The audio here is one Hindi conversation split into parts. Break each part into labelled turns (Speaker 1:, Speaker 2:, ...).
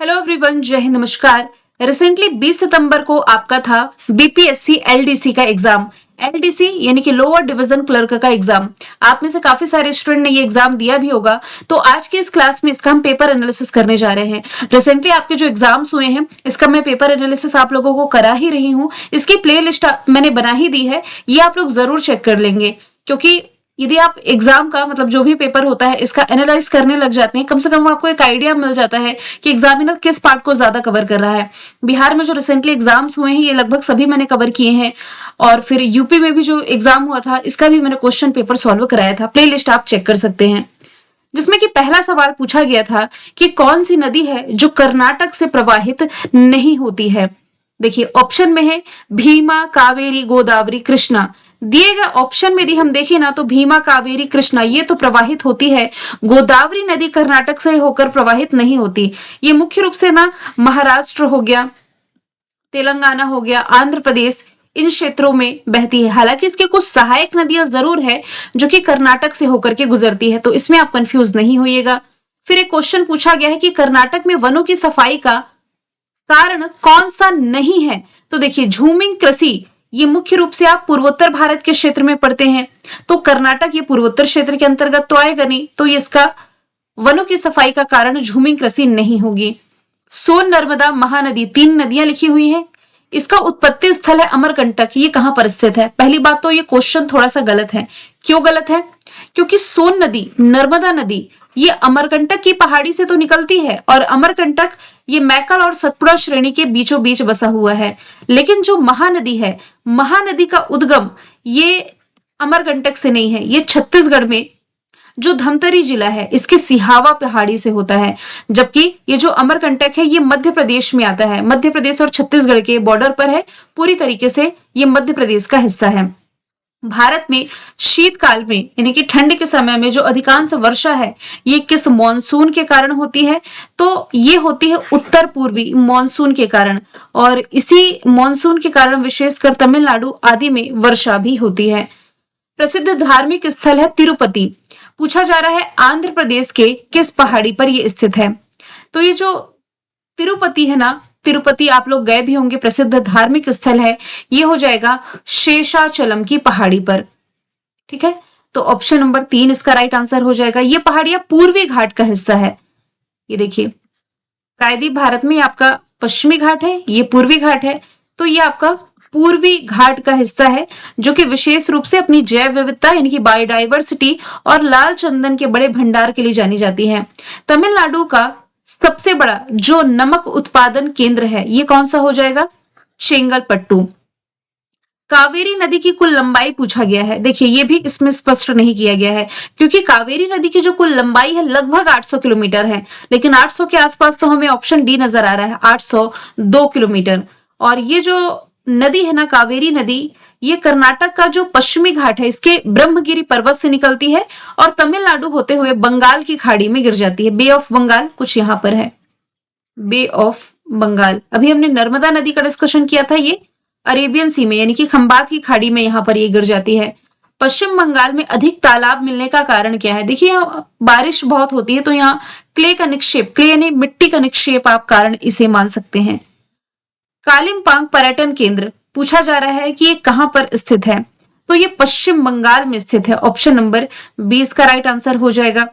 Speaker 1: हेलो एवरीवन, जय हिंद, नमस्कार। रिसेंटली 20 सितंबर को आपका था बीपीएससी एलडीसी का एग्जाम। एलडीसी यानी कि लोअर डिवीजन क्लर्क का एग्जाम। आप में से काफी सारे स्टूडेंट ने ये एग्जाम दिया भी होगा। तो आज के इस क्लास में इसका हम पेपर एनालिसिस करने जा रहे हैं। रिसेंटली आपके जो एग्जाम्स हुए हैं इसका मैं पेपर एनालिसिस आप लोगों को करा ही रही हूँ। इसकी प्ले लिस्ट मैंने बना ही दी है, ये आप लोग जरूर चेक कर लेंगे, क्योंकि यदि आप एग्जाम का मतलब जो भी पेपर होता है इसका एनालाइज करने लग जाते हैं, कम से कम आपको एक आइडिया मिल जाता है कि एग्जामिनर किस पार्ट को ज्यादा कवर कर रहा है। बिहार में जो रिसेंटली एग्जाम्स हुए हैं ये लगभग सभी मैंने कवर किए हैं, और फिर यूपी में भी जो एग्जाम हुआ था इसका भी मैंने क्वेश्चन पेपर सॉल्व कराया था। प्ले लिस्ट आप चेक कर सकते हैं, जिसमें कि पहला सवाल पूछा गया था कि कौन सी नदी है जो कर्नाटक से प्रवाहित नहीं होती है। देखिए ऑप्शन में है भीमा, कावेरी, गोदावरी, कृष्णा। दिए गए ऑप्शन में यदि हम देखें ना तो भीमा, कावेरी, कृष्णा ये तो प्रवाहित होती है। गोदावरी नदी कर्नाटक से होकर प्रवाहित नहीं होती। ये मुख्य रूप से ना महाराष्ट्र हो गया, तेलंगाना हो गया, आंध्र प्रदेश, इन क्षेत्रों में बहती है। हालांकि इसके कुछ सहायक नदियां जरूर है जो कि कर्नाटक से होकर के गुजरती है, तो इसमें आप कंफ्यूज नहीं होइएगा। फिर एक क्वेश्चन पूछा गया है कि कर्नाटक में वनों की सफाई का कारण कौन सा नहीं है। तो देखिए झूमिंग कृषि, ये मुख्य रूप से आप पूर्वोत्तर भारत के क्षेत्र में पढ़ते हैं, तो कर्नाटक ये पूर्वोत्तर क्षेत्र के अंतर्गत तो आएगा नहीं, तो इसका वनों की सफाई का कारण झूमिंग कृषि नहीं होगी। सोन, नर्मदा, महानदी, 3 नदियां लिखी हुई हैं। इसका उत्पत्ति स्थल है अमरकंटक। ये कहां पर स्थित है? पहली बात तो ये क्वेश्चन थोड़ा सा गलत है। क्यों गलत है? क्योंकि सोन नदी, नर्मदा नदी ये अमरकंटक की पहाड़ी से तो निकलती है, और अमरकंटक ये मैकल और सतपुड़ा श्रेणी के बीचों बीच बसा हुआ है। लेकिन जो महानदी है, महानदी का उद्गम ये अमरकंटक से नहीं है, ये छत्तीसगढ़ में जो धमतरी जिला है इसके सिहावा पहाड़ी से होता है। जबकि ये जो अमरकंटक है ये मध्य प्रदेश में आता है, मध्य प्रदेश और छत्तीसगढ़ के बॉर्डर पर है, पूरी तरीके से ये मध्य प्रदेश का हिस्सा है। भारत में शीतकाल में यानी कि ठंड के समय में जो अधिकांश वर्षा है ये किस मॉनसून के कारण होती है? तो ये होती है उत्तर पूर्वी मॉनसून के कारण, और इसी मॉनसून के कारण विशेषकर तमिलनाडु आदि में वर्षा भी होती है। प्रसिद्ध धार्मिक स्थल है तिरुपति। पूछा जा रहा है आंध्र प्रदेश के किस पहाड़ी पर यह स्थित है। तो ये जो तिरुपति है ना, तिरुपति आप लोग गए भी होंगे, प्रसिद्ध धार्मिक स्थल है, ये हो जाएगा शेषाचलम की पहाड़ी पर। ठीक है, तो ऑप्शन नंबर 3 इसका राइट आंसर हो जाएगा। ये पहाड़ियां पूर्वी घाट का हिस्सा है। ये देखिए प्रायद्वीप भारत में आपका पश्चिमी घाट है, ये पूर्वी घाट है, तो ये आपका पूर्वी घाट का हिस्सा है जो कि विशेष रूप से अपनी जैव विविधता यानी कि बायोडाइवर्सिटी और लाल चंदन के बड़े भंडार के लिए जानी जाती है। तमिलनाडु का सबसे बड़ा जो नमक उत्पादन केंद्र है ये कौन सा हो जाएगा? चेंगलपट्टू। कावेरी नदी की कुल लंबाई पूछा गया है। देखिए ये भी इसमें स्पष्ट नहीं किया गया है, क्योंकि कावेरी नदी की जो कुल लंबाई है लगभग 800 किलोमीटर है, लेकिन 800 के आसपास तो हमें ऑप्शन डी नजर आ रहा है, 802 किलोमीटर। और ये जो नदी है ना कावेरी नदी, ये कर्नाटक का जो पश्चिमी घाट है इसके ब्रह्मगिरी पर्वत से निकलती है और तमिलनाडु होते हुए बंगाल की खाड़ी में गिर जाती है। बे ऑफ बंगाल कुछ यहां पर है, बे ऑफ बंगाल। अभी हमने नर्मदा नदी का डिस्कशन किया था, ये अरेबियन सी में यानी कि खंबात की खाड़ी में यहां पर ये गिर जाती है। पश्चिम बंगाल में अधिक तालाब मिलने का कारण क्या है? देखिए यहाँ बारिश बहुत होती है, तो यहाँ क्ले का निक्षेप, क्ले यानी मिट्टी का निक्षेप आप कारण इसे मान सकते हैं। कालिम्पोंग पर्यटन केंद्र पूछा जा रहा है कि ये कहां पर स्थित है, तो ये पश्चिम बंगाल में स्थित है। ऑप्शन नंबर 20 का राइट आंसर हो जाएगा।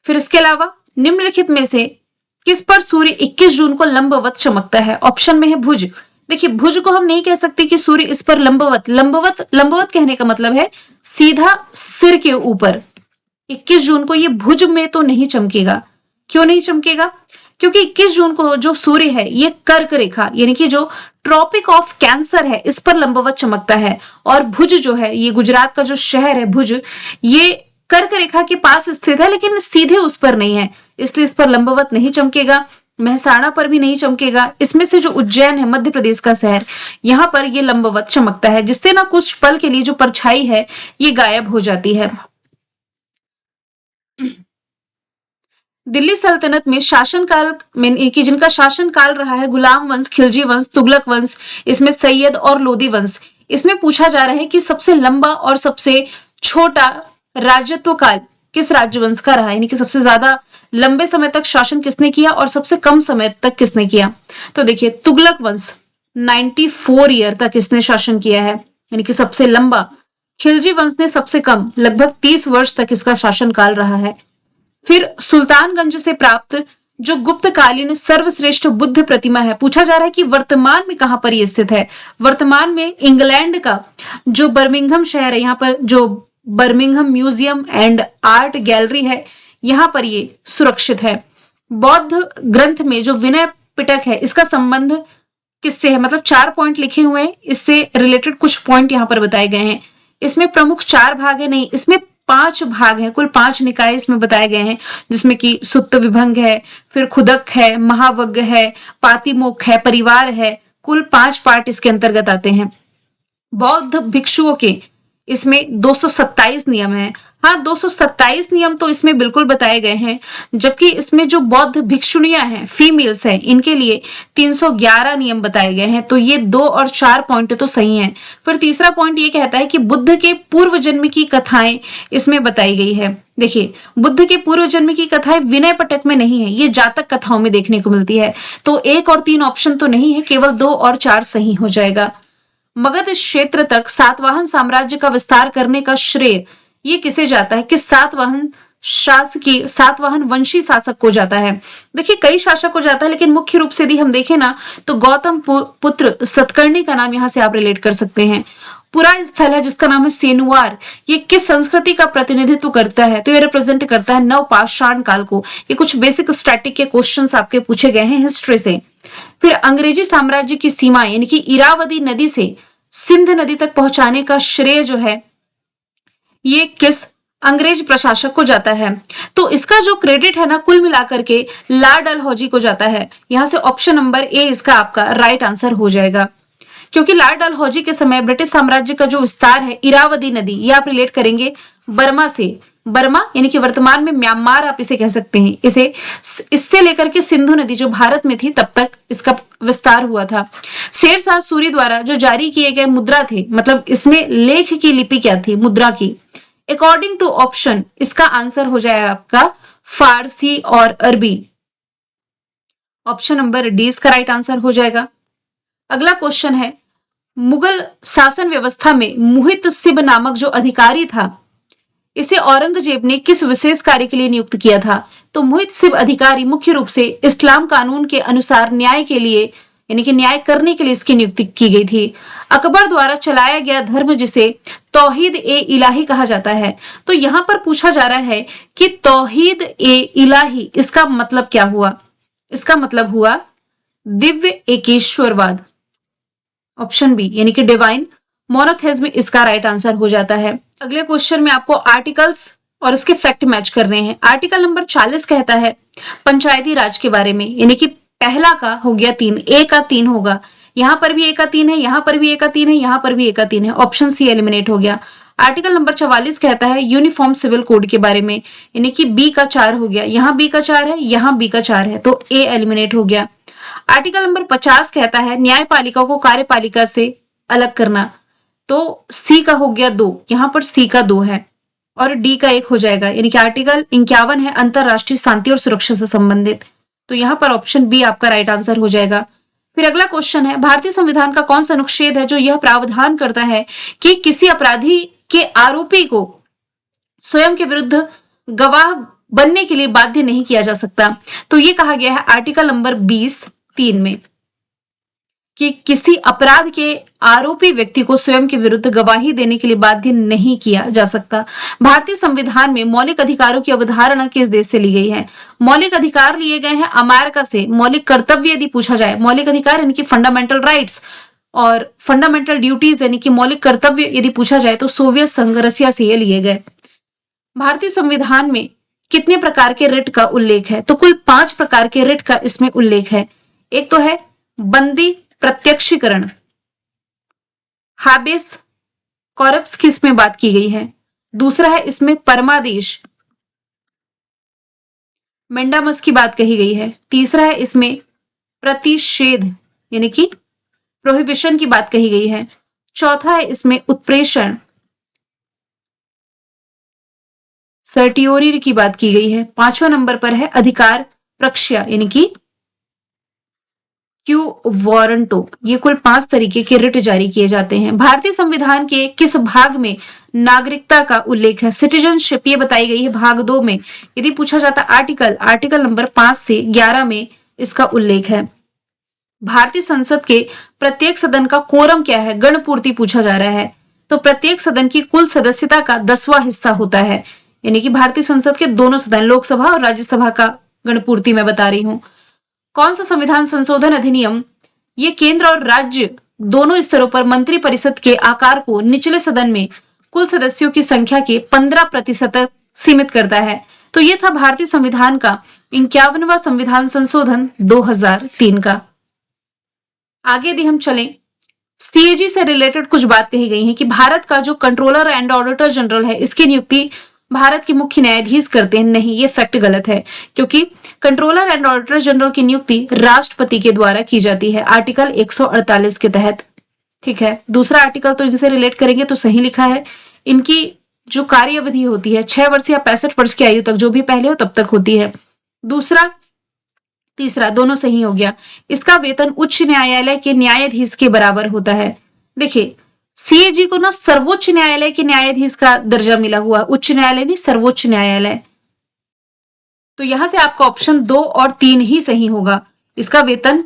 Speaker 1: फिर इसके अलावा निम्नलिखित में से किस पर सूर्य 21 जून को लंबवत चमकता है? ऑप्शन में है भुज। देखिए भुज को हम नहीं कह सकते कि सूर्य इस पर लंबवत, लंबवत कहने का मतलब है सीधा सिर के ऊपर। 21 जून को ये भुज में तो नहीं चमकेगा। क्यों नहीं चमकेगा? क्योंकि 21 जून को जो सूर्य है ये कर्क रेखा यानी कि जो ट्रॉपिक ऑफ कैंसर है इस पर लंबवत चमकता है, और भुज जो है ये गुजरात का जो शहर है भुज, ये कर्क रेखा के पास स्थित है लेकिन सीधे उस पर नहीं है, इसलिए इस पर लंबवत नहीं चमकेगा। महसाणा पर भी नहीं चमकेगा। इसमें से जो उज्जैन है मध्य प्रदेश का शहर, यहां पर ये लंबवत चमकता है, जिससे ना कुछ पल के लिए जो परछाई है ये गायब हो जाती है। दिल्ली सल्तनत में शासनकाल में कि जिनका शासनकाल रहा है गुलाम वंश, खिलजी वंश, तुगलक वंश, इसमें सैयद और लोदी वंश, इसमें पूछा जा रहा है कि सबसे लंबा और सबसे छोटा राजत्व काल किस राज्यवंश का रहा है, यानी कि सबसे ज्यादा लंबे समय तक शासन किसने किया और सबसे कम समय तक किसने किया? तो देखिए, तुगलक वंश 94 ईयर तक इसने शासन किया है, यानी कि सबसे लंबा। खिलजी वंश ने सबसे कम, लगभग 30 वर्ष तक इसका शासनकाल रहा है। फिर सुल्तानगंज से प्राप्त जो गुप्तकालीन सर्वश्रेष्ठ बुद्ध प्रतिमा है, पूछा जा रहा है कि वर्तमान में कहां पर यह स्थित है। वर्तमान में इंग्लैंड का जो बर्मिंघम शहर है, यहाँ पर जो Birmingham museum and art gallery है, यहां पर ये सुरक्षित है। बौद्ध ग्रंथ में जो विनय पिटक है, इसका संबंध किससे है? मतलब 4 पॉइंट लिखे हुए हैं, इससे रिलेटेड कुछ पॉइंट यहाँ पर बताए गए हैं। इसमें प्रमुख 4 भाग है, नहीं, इसमें 5 भाग हैं, कुल 5 निकाय इसमें बताए गए हैं, जिसमें कि सुत्त विभंग है, फिर खुदक है, महावग्ग है, पातिमोक्ष है, परिवार है। कुल 5 पार्ट इसके अंतर्गत आते हैं। बौद्ध भिक्षुओं के इसमें 227 नियम है। हाँ, 227 नियम तो इसमें बिल्कुल बताए गए हैं, जबकि इसमें जो बौद्ध भिक्षुणियां हैं, फीमेल्स हैं, इनके लिए 311 नियम बताए गए हैं। तो ये 2 और 4 पॉइंट तो सही हैं। फिर तीसरा पॉइंट ये कहता है कि बुद्ध के पूर्व जन्म की कथाएं इसमें बताई गई है। देखिए, बुद्ध के पूर्व जन्म की कथाएं विनय पिटक में नहीं है, ये जातक कथाओं में देखने को मिलती है। तो 1 और 3 ऑप्शन तो नहीं है, केवल 2 और 4 सही हो जाएगा। मगध क्षेत्र तक सातवाहन साम्राज्य का विस्तार करने का श्रेय ये किसे जाता है? किस सातवाहन वंशी शासक को जाता है? देखिए, कई शासक को जाता है, लेकिन मुख्य रूप से यदि हम देखें ना, तो गौतम पुत्र सतकर्णी का नाम यहां से आप रिलेट कर सकते हैं। पूरा स्थल है जिसका नाम है सेनुवार, ये किस संस्कृति का प्रतिनिधित्व करता है? तो ये रिप्रेजेंट करता है नवपाषाण काल को। ये कुछ बेसिक स्टैटिक के क्वेश्चंस आपके पूछे गए हैं हिस्ट्री से। फिर अंग्रेजी साम्राज्य की सीमाएं, यानी कि इरावदी नदी से सिंध नदी तक पहुंचाने का श्रेय जो है, ये किस अंग्रेज प्रशासक को जाता है? तो इसका जो क्रेडिट है ना, कुल मिलाकर के लॉर्ड डलहौजी को जाता है। यहां से ऑप्शन नंबर ए इसका आपका राइट आंसर हो जाएगा, क्योंकि लॉर्ड डलहौजी के समय ब्रिटिश साम्राज्य का जो विस्तार है, इरावदी नदी, ये आप रिलेट करेंगे बर्मा से। बर्मा यानी कि वर्तमान में म्यांमार आप इसे कह सकते हैं। इससे लेकर के सिंधु नदी जो भारत में थी, तब तक इसका विस्तार हुआ था। शेरशाह सूरी द्वारा जो जारी किए गए मुद्रा थे, मतलब इसमें लेख की लिपि क्या थी? मुद्रा की। अकॉर्डिंग टू ऑप्शन, इसका आंसर हो जाएगा आपका फारसी और अरबी। ऑप्शन नंबर डी इसका राइट आंसर हो जाएगा। अगला क्वेश्चन है, मुगल शासन व्यवस्था में मुहित सिब नामक जो अधिकारी था, इसे औरंगजेब ने किस विशेष कार्य के लिए नियुक्त किया था? तो मुहित सिब अधिकारी मुख्य रूप से इस्लाम कानून के अनुसार न्याय के लिए, यानी कि न्याय करने के लिए इसकी नियुक्ति की गई थी। अकबर द्वारा चलाया गया धर्म जिसे तौहीद ए इलाही कहा जाता है, तो यहां पर पूछा जा रहा है कि तौहीद ए इलाही इसका मतलब क्या हुआ? इसका मतलब हुआ दिव्य एकेश्वरवाद। ऑप्शन बी यानी कि डिवाइन मोनोथेइज्म इसका राइट आंसर हो जाता है। अगले क्वेश्चन में आपको आर्टिकल्स और इसके फैक्ट मैच करने हैं। आर्टिकल नंबर 40 कहता है पंचायती राज के बारे में, यानी कि पहला का हो गया 3, ए का 3 होगा, यहां पर भी ए का 3 है, यहां पर भी ए का 3 है, यहां पर भी ए का 3 है। ऑप्शन सी एलिमिनेट हो गया। आर्टिकल नंबर 44 कहता है यूनिफॉर्म सिविल कोड के बारे में, यानी कि बी का 4 हो गया, यहां बी का 4 है, यहां बी का 4 है, तो ए एलिमिनेट हो गया। आर्टिकल नंबर 50 कहता है न्यायपालिका को कार्यपालिका से अलग करना, तो सी का हो गया 2, यहां पर सी का 2 है और डी का 1 हो जाएगा, यानी कि आर्टिकल 51 है अंतरराष्ट्रीय शांति और सुरक्षा से संबंधित, तो यहां पर ऑप्शन बी आपका राइट आंसर हो जाएगा। फिर अगला क्वेश्चन है भारतीय संविधान का कौन सा अनुच्छेद है जो यह प्रावधान करता है कि किसी अपराधी के आरोपी को स्वयं के विरुद्ध गवाह बनने के लिए बाध्य नहीं किया जा सकता? तो ये कहा गया है आर्टिकल नंबर 20(3) में कि किसी अपराध के आरोपी व्यक्ति को स्वयं के विरुद्ध गवाही देने के लिए बाध्य नहीं किया जा सकता। भारतीय संविधान में मौलिक अधिकारों की अवधारणा किस देश से ली गई है? मौलिक अधिकार लिए गए हैं अमेरिका से। मौलिक कर्तव्य यदि पूछा जाए, मौलिक अधिकार यानी कि फंडामेंटल राइट्स और फंडामेंटल ड्यूटीज यानी कि मौलिक कर्तव्य यदि पूछा जाए तो सोवियत संघ रसिया से ये लिए गए। भारतीय संविधान में कितने प्रकार के रिट का उल्लेख है? तो कुल 5 प्रकार के रिट का इसमें उल्लेख है। एक तो है बंदी प्रत्यक्षीकरण, हाबेस कॉर्पस की इसमें बात की गई है। दूसरा है इसमें परमादेश, मेंडामस की बात कही गई है। तीसरा है इसमें प्रतिषेध यानी कि प्रोहिबिशन की बात कही गई है। चौथा है इसमें उत्प्रेषण, सर्टियोरी की बात की गई है। 5वां नंबर पर है अधिकार प्रक्ष्या यानी कि क्यू वारंटो। ये कुल 5 तरीके के रिट जारी किए जाते हैं। भारतीय संविधान के किस भाग में नागरिकता का उल्लेख है? सिटीजनशिप ये बताई गई है भाग 2 में। यदि पूछा जाता आर्टिकल नंबर 5 से 11 में इसका उल्लेख है। भारतीय संसद के प्रत्येक सदन का कोरम क्या है? गण पूर्ति पूछा जा रहा है। तो प्रत्येक सदन की कुल सदस्यता का 10वां हिस्सा होता है, यानी कि भारतीय संसद के दोनों सदन, लोकसभा और राज्यसभा का गण पूर्ति मैं बता रही हूं। कौन सा संविधान संशोधन अधिनियम ये केंद्र और राज्य दोनों स्तरों पर मंत्री परिषद के आकार को निचले सदन में कुल सदस्यों की संख्या के 15% तक सीमित करता है? तो ये था भारतीय संविधान का 51वां संविधान संशोधन 2003 का। आगे यदि हम चलें, सीएजी से रिलेटेड कुछ बात कही गई है कि भारत का जो कंट्रोलर एंड ऑडिटर जनरल है इसकी नियुक्ति भारत के मुख्य न्यायाधीश करते हैं। नहीं, ये फैक्ट गलत है, क्योंकि कंट्रोलर एंड ऑडिटर जनरल की नियुक्ति राष्ट्रपति के द्वारा की जाती है आर्टिकल 148 के तहत। ठीक है, दूसरा आर्टिकल तो इनसे रिलेट करेंगे तो सही लिखा है। इनकी जो कार्य अवधि होती है 6 वर्ष या 65 वर्ष की आयु तक, जो भी पहले हो तब तक होती है। दूसरा तीसरा दोनों सही हो गया। इसका वेतन उच्च न्यायालय के न्यायाधीश के बराबर होता है। देखिए, सीएजी को ना सर्वोच्च न्यायालय के न्यायाधीश का दर्जा मिला हुआ, उच्च न्यायालय नहीं, सर्वोच्च न्यायालय। तो यहां से आपका ऑप्शन 2 और 3 ही सही होगा। इसका वेतन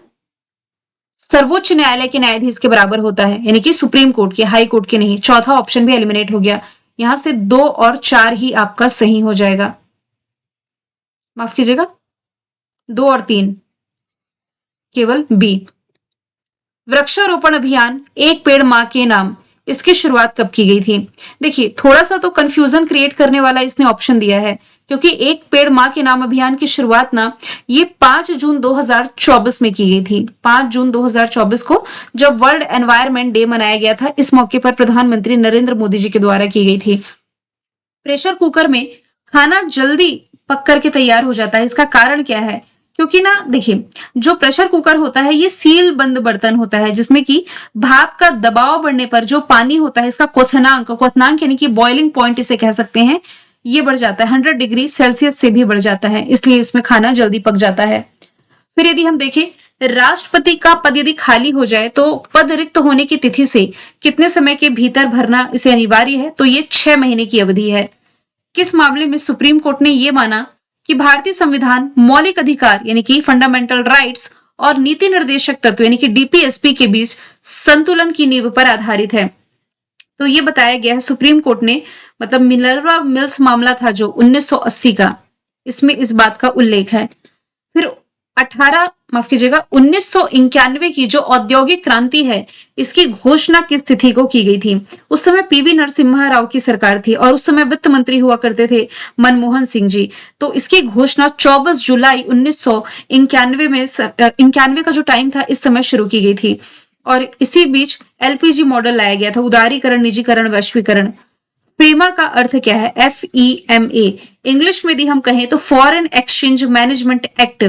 Speaker 1: सर्वोच्च न्यायालय के न्यायाधीश के बराबर होता है, यानी कि सुप्रीम कोर्ट के, हाई कोर्ट के नहीं। चौथा ऑप्शन भी एलिमिनेट हो गया। यहां से 2 और 4 ही आपका सही हो जाएगा। माफ कीजिएगा, 2 और 3, केवल बी। वृक्षारोपण अभियान एक पेड़ मां के नाम, इसकी शुरुआत कब की गई थी? देखिए, थोड़ा सा तो कंफ्यूजन क्रिएट करने वाला इसने ऑप्शन दिया है, क्योंकि एक पेड़ मां के नाम अभियान की शुरुआत ना ये 5 जून 2024 में की गई थी। 5 जून 2024 को जब वर्ल्ड एनवायरनमेंट डे मनाया गया था, इस मौके पर प्रधानमंत्री नरेंद्र मोदी जी के द्वारा की गई थी। प्रेशर कुकर में खाना जल्दी पक करके तैयार हो जाता है, इसका कारण क्या है? क्योंकि ना देखिए, जो प्रेशर कुकर होता है ये सील बंद बर्तन होता है, जिसमें कि भाप का दबाव बढ़ने पर जो पानी होता है इसका क्वथनांक यानी कि बॉइलिंग पॉइंट इसे कह सकते हैं, ये बढ़ जाता है। 100 डिग्री सेल्सियस से भी बढ़ जाता है, इसलिए इसमें खाना जल्दी पक जाता है। फिर यदि हम देखें, राष्ट्रपति का पद यदि खाली हो जाए तो पद रिक्त होने की तिथि से कितने समय के भीतर भरना इसे अनिवार्य है? तो ये 6 महीने की अवधि है। किस मामले में सुप्रीम कोर्ट ने यह माना कि भारतीय संविधान मौलिक अधिकार यानी कि फंडामेंटल राइट्स और नीति निर्देशक तत्व यानी कि डीपीएसपी के बीच संतुलन की नींव पर आधारित है? तो ये बताया गया है सुप्रीम कोर्ट ने, मतलब मिनर्वा मिल्स मामला था जो 1980 का, इसमें इस बात का उल्लेख है। फिर 1991 की जो औद्योगिक क्रांति है इसकी घोषणा किस तिथि को की गई थी? उस समय पीवी नरसिम्हा राव की सरकार थी और उस समय वित्त मंत्री हुआ करते थे मनमोहन सिंह जी। तो इसकी घोषणा 24 जुलाई 1991 में 91 का जो टाइम था इस समय शुरू की गई थी। और इसी बीच एलपीजी मॉडल लाया गया था, उदारीकरण, निजीकरण, वैश्वीकरण। फेमा का अर्थ क्या है? FEMA। इंग्लिश में यदि हम कहें तो फॉरेन एक्सचेंज मैनेजमेंट एक्ट,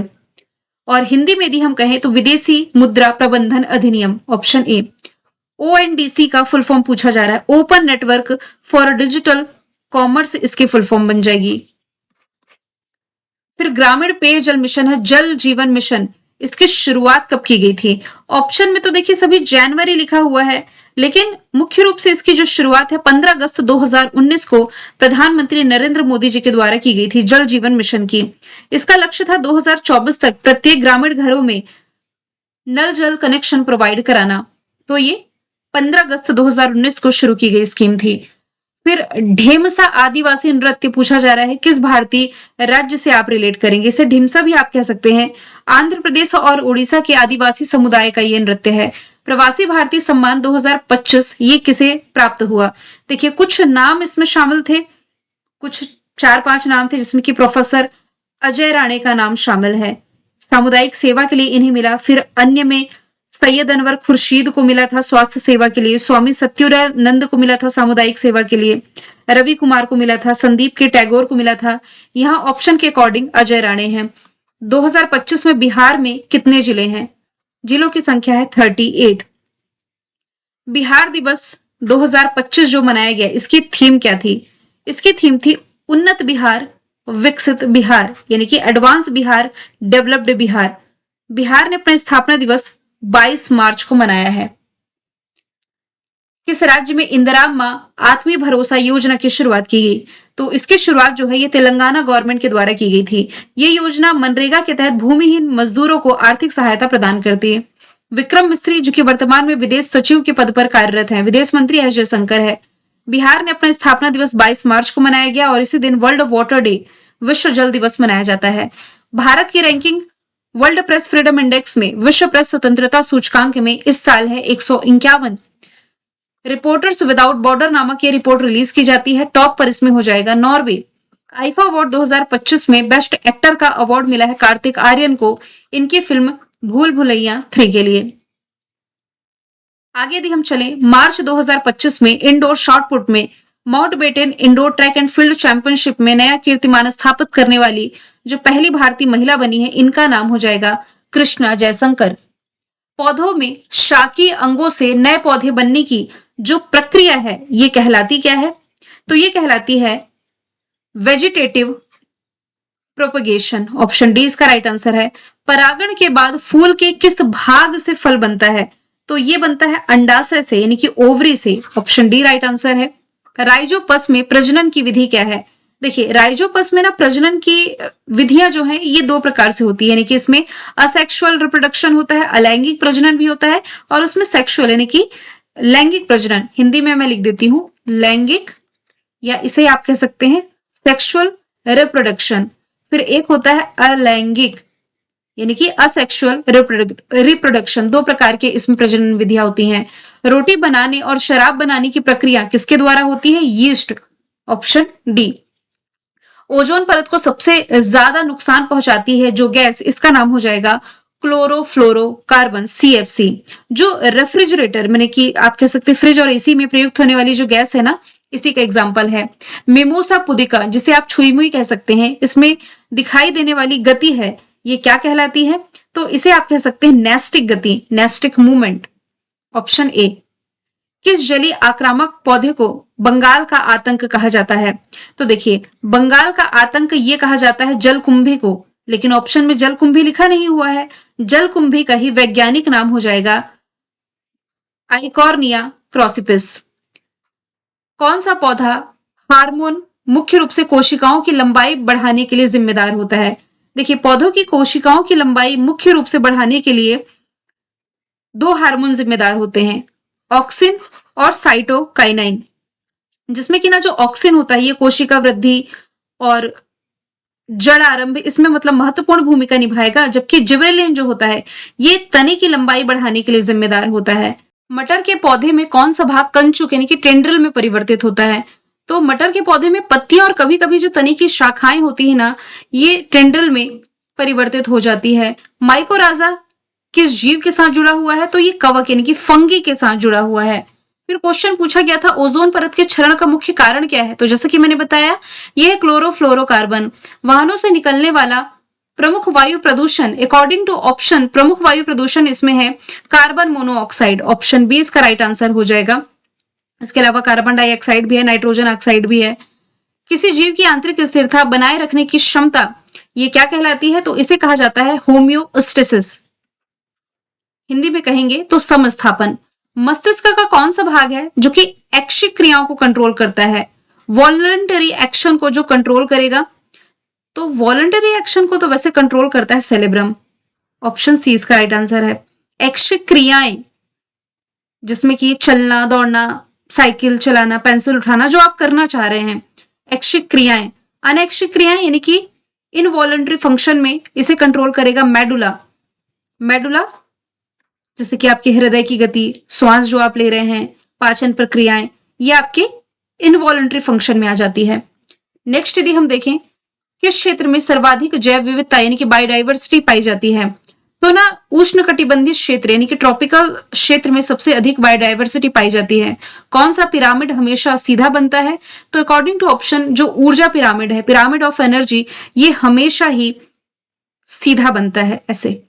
Speaker 1: और हिंदी में यदि हम कहें तो विदेशी मुद्रा प्रबंधन अधिनियम, ऑप्शन ए। ONDC का फुल फॉर्म पूछा जा रहा है, open network for digital commerce, इसकी फुल फॉर्म बन जाएगी। फिर ग्रामीण पेयजल मिशन है जल जीवन मिशन, इसकी शुरुआत कब की गई थी? ऑप्शन में तो देखिए सभी जनवरी लिखा हुआ है, लेकिन मुख्य रूप से इसकी जो शुरुआत है 15 अगस्त 2019 को प्रधानमंत्री नरेंद्र मोदी जी के द्वारा की गई थी जल जीवन मिशन की। इसका लक्ष्य था 2024 तक प्रत्येक ग्रामीण घरों में नल जल कनेक्शन प्रोवाइड कराना। तो ये 15 अगस्त 2019 को शुरू की गई स्कीम थी। फिर ढेमसा आदिवासी नृत्य पूछा जा रहा है, किस भारतीय राज्य से आप रिलेट करेंगे? इसे ढिमसा भी आप कह सकते हैं। आंध्र प्रदेश और उड़ीसा के आदिवासी समुदाय का ये नृत्य है। प्रवासी भारतीय सम्मान 2025 ये किसे प्राप्त हुआ? देखिए, कुछ नाम इसमें शामिल थे, कुछ 4-5 नाम थे, जिसमें कि प्रोफेसर अजय राणे का नाम शामिल है, सामुदायिक सेवा के लिए इन्हें मिला। फिर अन्य में सैयद अनवर खुर्शीद को मिला था स्वास्थ्य सेवा के लिए, स्वामी सत्युरानंद को मिला था सामुदायिक सेवा के लिए, रवि कुमार को मिला था, संदीप के टैगोर को मिला था। यहाँ ऑप्शन के अकॉर्डिंग अजय राणे हैं। 2025 में बिहार में कितने जिले हैं? जिलों की संख्या है 38। बिहार दिवस 2025 जो मनाया गया, इसकी थीम क्या थी? इसकी थीम थी उन्नत बिहार, विकसित बिहार यानी कि एडवांस बिहार, डेवलप्ड बिहार। बिहार ने अपना स्थापना दिवस 22 मार्च को मनाया है। किस राज्य में इंदिरा मां आत्मीय भरोसा योजना की शुरुआत की गई? तो इसकी शुरुआत जो है ये तेलंगाना गवर्नमेंट के द्वारा की गई थी। ये योजना मनरेगा के तहत भूमिहीन मजदूरों को आर्थिक सहायता प्रदान करती है। विक्रम मिस्री जो कि वर्तमान में विदेश सचिव के पद पर कार्यरत हैं, विदेश मंत्री एस जयशंकर है। बिहार ने अपना स्थापना दिवस 22 मार्च को मनाया गया और इसी दिन वर्ल्ड वाटर डे, विश्व जल दिवस मनाया जाता है। भारत की ranking world press freedom index में विश्व प्रेस स्वतंत्रता सूचकांक में इस साल है 151। रिपोर्टर्स विदाउट बॉर्डर नामक ये रिपोर्ट रिलीज की जाती है। टॉप पर इसमें हो जाएगा नॉर्वे। आईफा अवार्ड 2025 में बेस्ट एक्टर का अवार्ड मिला है कार्तिक आर्यन को, इनकी फिल्म भूल भुलैया 3 के लिए। आगे यदि हम चले, मार्च 2025 में इंडोर शॉटपुट में Mountbatten indoor track and field championship में नया कीर्तिमान स्थापित करने वाली जो पहली भारतीय महिला बनी है, इनका नाम हो जाएगा कृष्णा जयशंकर। पौधों में शाकीय अंगों से नए पौधे बनने की जो प्रक्रिया है ये कहलाती क्या है? तो ये कहलाती है वेजिटेटिव प्रोपगेशन। ऑप्शन डी इसका राइट आंसर है। परागण के बाद फूल के किस भाग से फल बनता है? तो ये बनता है अंडाशय से यानी कि ओवरी से। ऑप्शन डी राइट आंसर है। राइजोपस में प्रजनन की विधि क्या है? देखिए, राइजोपस में ना प्रजनन की विधियां जो हैं ये 2 प्रकार से होती है, यानी कि इसमें असेक्सुअल रिप्रोडक्शन होता है, अलैंगिक प्रजनन भी होता है, और उसमें सेक्सुअल यानी कि लैंगिक प्रजनन। हिंदी में मैं लिख देती हूं लैंगिक, या इसे आप कह सकते हैं सेक्सुअल रिप्रोडक्शन। फिर एक होता है अलैंगिक यानी कि असेक्सुअल रिप्रोडक्शन। 2 प्रकार के इसमें प्रजनन विधियां होती हैं। रोटी बनाने और शराब बनाने की प्रक्रिया किसके द्वारा होती है? यीस्ट। Option D. ओजोन परत को सबसे ज्यादा नुकसान पहुंचाती है जो गैस, इसका नाम हो जाएगा क्लोरोफ्लोरोकार्बन, CFC। जो रेफ्रिजरेटर मैंने कि आप कह सकते फ्रिज और एसी में प्रयुक्त होने वाली जो गैस है ना, इसी का एग्जाम्पल है। मिमोसा पुदिका जिसे आप छुई मुई कह सकते हैं, इसमें दिखाई देने वाली गति है, ये क्या कहलाती है? तो इसे आप कह सकते हैं नेस्टिक गति, नेस्टिक मूवमेंट। Option A. किस जलीय आक्रामक पौधे को बंगाल का आतंक कहा जाता है? तो देखिए, बंगाल का आतंक ये कहा जाता है जलकुंभी को, लेकिन ऑप्शन में जलकुंभी लिखा नहीं हुआ है। जलकुंभी का ही वैज्ञानिक नाम हो जाएगा आइकॉर्निया क्रॉसिपिस। कौन सा पौधा हार्मोन मुख्य रूप से कोशिकाओं की लंबाई बढ़ाने के लिए जिम्मेदार होता है? देखिए, पौधों की कोशिकाओं की लंबाई मुख्य रूप से बढ़ाने के लिए 2 हार्मोन जिम्मेदार होते हैं, ऑक्सिन और साइटोकाइनाइन। जिसमें कि ना जो ऑक्सिन होता है ये कोशिका वृद्धि और जड़ आरंभ इसमें मतलब महत्वपूर्ण भूमिका निभाएगा, जबकि जिबरेलिन जो होता है ये तने की लंबाई बढ़ाने के लिए जिम्मेदार होता है। मटर के पौधे में कौन सा भाग कंचुक यानी कि टेंड्रिल में परिवर्तित होता है? तो मटर के पौधे में पत्तियां और कभी कभी जो तने की शाखाएं होती है ना, ये टेंड्रिल में परिवर्तित हो जाती है। माइकोराजा किस जीव के साथ जुड़ा हुआ है? तो ये कवक यानी कि फंगी के साथ जुड़ा हुआ है। फिर क्वेश्चन पूछा गया था ओजोन परत के क्षरण का मुख्य कारण क्या है? तो जैसा कि मैंने बताया, यह है क्लोरोफ्लोरोकार्बन। वाहनों से निकलने वाला प्रमुख वायु प्रदूषण, अकॉर्डिंग टू ऑप्शन प्रमुख वायु प्रदूषण इसमें है कार्बन मोनोऑक्साइड। ऑप्शन बी इसका राइट आंसर हो जाएगा। इसके अलावा कार्बन डाइऑक्साइड भी है, नाइट्रोजन ऑक्साइड भी है। किसी जीव की आंतरिक स्थिरता बनाए रखने की क्षमता ये क्या कहलाती है? तो इसे कहा जाता है होम्योस्टेसिस। हिंदी में कहेंगे तो समस्थापन। मस्तिष्क का कौन सा भाग है जो कि ऐच्छिक क्रियाओं को कंट्रोल करता है? वॉलंटरी एक्शन को जो कंट्रोल करेगा, तो वॉलंटरी एक्शन को तो वैसे कंट्रोल करता है सेरेब्रम। ऑप्शन सी इसका राइट आंसर है। ऐच्छिक क्रियाएं जिसमें कि चलना, दौड़ना, साइकिल चलाना, पेंसिल उठाना, जो आप करना चाह रहे हैं, ऐच्छिक क्रियाएं। अनैच्छिक क्रियाएं यानी कि इनवॉलंटरी फंक्शन में इसे कंट्रोल करेगा मेडुला। मेडुला जैसे कि आपके हृदय की गति, श्वास जो आप ले रहे हैं, पाचन प्रक्रियाएं, ये आपके इनवॉलंटरी फंक्शन में आ जाती है। नेक्स्ट यदि हम देखें, किस क्षेत्र में सर्वाधिक जैव विविधता यानी कि बायोडाइवर्सिटी पाई जाती है? तो ना उष्णकटिबंधीय क्षेत्र यानी कि ट्रॉपिकल क्षेत्र में सबसे अधिक बायोडाइवर्सिटी पाई जाती है। कौन सा पिरामिड हमेशा सीधा बनता है? तो अकॉर्डिंग टू ऑप्शन जो ऊर्जा पिरामिड है, पिरामिड ऑफ एनर्जी, ये हमेशा ही सीधा बनता है ऐसे।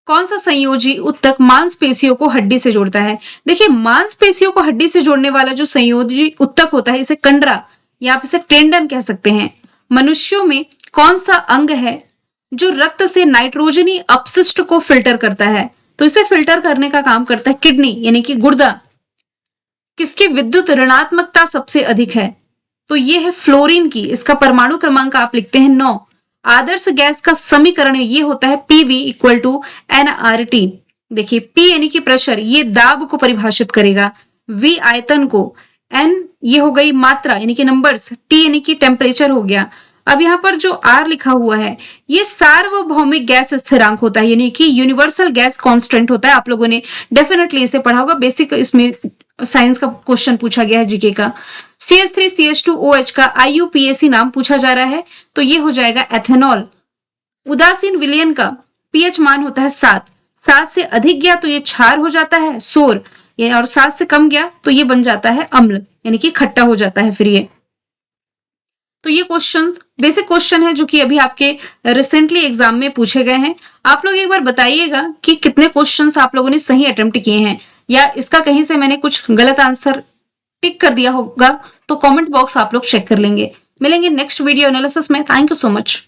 Speaker 1: कौन सा संयोजी उत्तक मांसपेशियों को हड्डी से जोड़ता है? देखिए, मांसपेशियों को हड्डी से जोड़ने वाला जो संयोजी उत्तक होता है इसे कंडरा या आप इसे टेंडन कह सकते हैं। मनुष्यों में कौन सा अंग है जो रक्त से नाइट्रोजनी अपशिष्ट को फिल्टर करता है? तो इसे फिल्टर करने का काम करता है किडनी यानी कि गुर्दा। किसकी विद्युत ऋणात्मकता सबसे अधिक है? तो ये है फ्लोरीन की। इसका परमाणु क्रमांक आप लिखते हैं 9। आदर्श गैस का समीकरण ये होता है पीवी इक्वल टू एनआरटी। देखिए पी यानी कि प्रेशर, ये दाब को परिभाषित करेगा, वी आयतन को, एन ये हो गई मात्रा यानी कि नंबर्स, टी यानी कि टेम्परेचर हो गया। अब यहाँ पर जो आर लिखा हुआ है ये सार्वभौमिक गैस स्थिरांक होता है यानी कि यूनिवर्सल गैस कांस्टेंट होता है। आप लोगों ने डेफिनेटली इसे पढ़ा होगा, बेसिक इसमें साइंस का क्वेश्चन पूछा गया है जीके का। CH3CH2OH का IUPAC नाम पूछा जा रहा है तो ये हो जाएगा एथेनॉल। उदासीन विलयन का पीएच मान होता है 7। 7 से अधिक गया तो ये क्षार हो जाता है सोर, और 7 से कम गया तो ये बन जाता है अम्ल यानी कि खट्टा हो जाता है फिर ये। तो ये क्वेश्चन बेसिक क्वेश्चन है जो कि अभी आपके रिसेंटली एग्जाम में पूछे गए हैं। आप लोग एक बार बताइएगा कि कितने क्वेश्चंस आप लोगों ने सही अटेम्प्ट किए हैं, या इसका कहीं से मैंने कुछ गलत आंसर टिक कर दिया होगा तो कमेंट बॉक्स आप लोग चेक कर लेंगे। मिलेंगे नेक्स्ट वीडियो एनालिसिस में। Thank you so much.